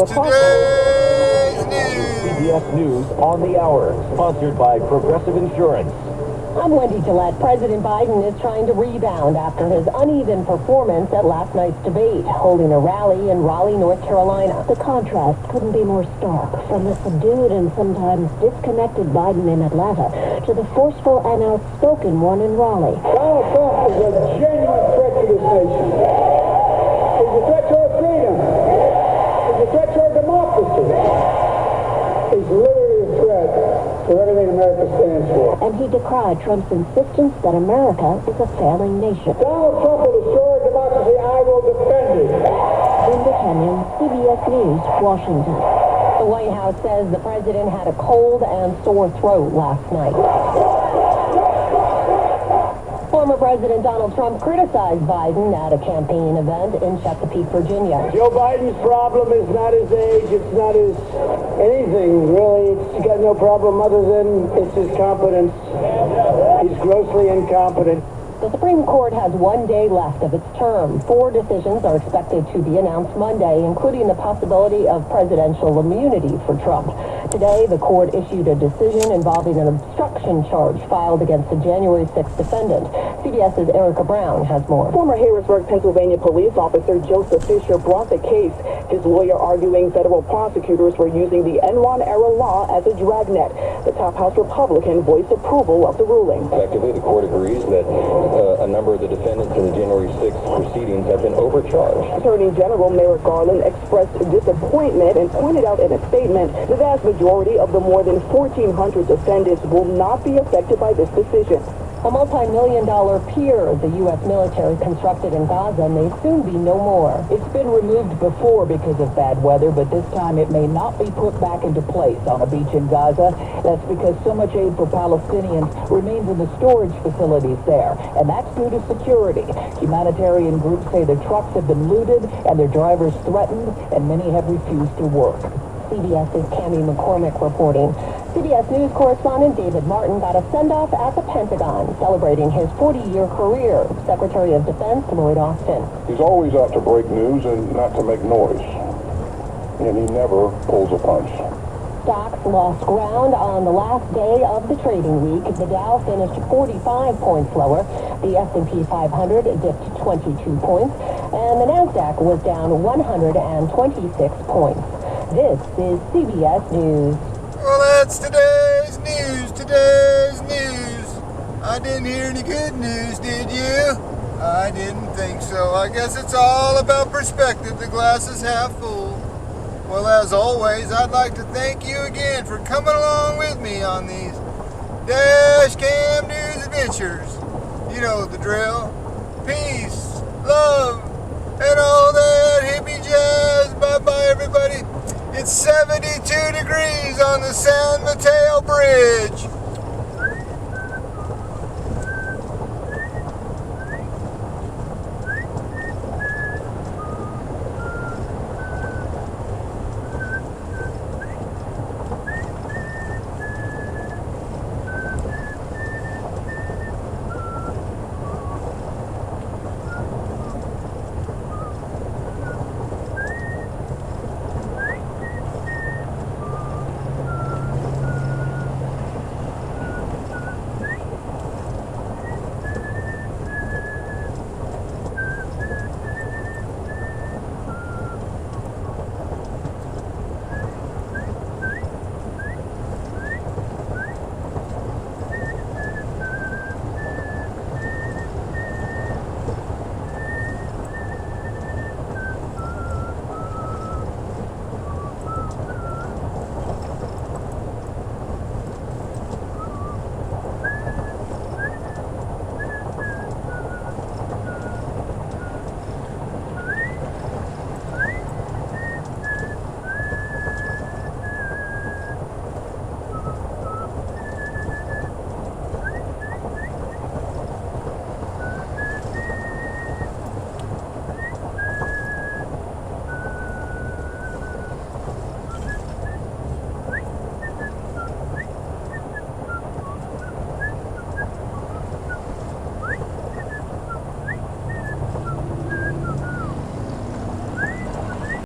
today's news. CBS News on the Hour, sponsored by Progressive Insurance. I'm Wendy Gillette. President Biden is trying to rebound after his uneven performance at last night's debate, holding a rally in Raleigh, North Carolina. The contrast couldn't be more stark, from the subdued and sometimes disconnected Biden in Atlanta to the forceful and outspoken one in Raleigh. Donald Trump is a genuine threat to this nation. He's a threat to our freedom. He's a threat to our democracy. He's literally a threat to everything America stands for. And he decried Trump's insistence that America is a failing nation. Donald Trump will destroy our democracy. I will defend it. Linda Kenyon, CBS News, Washington. The White House says the president had a cold and sore throat last night. Former President Donald Trump criticized Biden at a campaign event in Chesapeake, Virginia. Joe Biden's problem is not his age. It's not his anything, really. He's got no problem other than it's his competence. He's grossly incompetent. The Supreme Court has 1 day left of its term. 4 decisions are expected to be announced Monday, including the possibility of presidential immunity for Trump. Today, the court issued a decision involving an obstruction charge filed against a January 6th defendant. CBS's Erica Brown has more. Former Harrisburg, Pennsylvania police officer Joseph Fisher brought the case, his lawyer arguing federal prosecutors were using the Enron-era law as a dragnet. The top House Republican voiced approval of the ruling. Effectively, the court agrees that a number of the defendants in the January 6th proceedings have been overcharged. Attorney General Merrick Garland expressed disappointment and pointed out in a statement the vast majority of the more than 1,400 defendants will not be affected by this decision. A multi-million-dollar pier the U.S. military constructed in Gaza may soon be no more. It's been removed before because of bad weather, but this time it may not be put back into place on a beach in Gaza. That's because so much aid for Palestinians remains in the storage facilities there, and that's due to security. Humanitarian groups say the trucks have been looted and their drivers threatened, and many have refused to work. CBS's Cammie McCormick reporting. CBS News correspondent David Martin got a send-off at the Pentagon, celebrating his 40-year career. Secretary of Defense Lloyd Austin. He's always out to break news and not to make noise. And he never pulls a punch. Stocks lost ground on the last day of the trading week. The Dow finished 45 points lower. The S&P 500 dipped 22 points. And the NASDAQ was down 126 points. This is CBS News. Well, that's today's news. I didn't hear any good news, did you? I didn't think so. I guess it's all about perspective. The glass is half full. Well, as always, I'd like to thank you again for coming along with me on these Dash Cam News adventures. You know the drill. Peace, love, and all that hippie jazz. Bye-bye, everybody. It's 72 degrees on the San Mateo Bridge.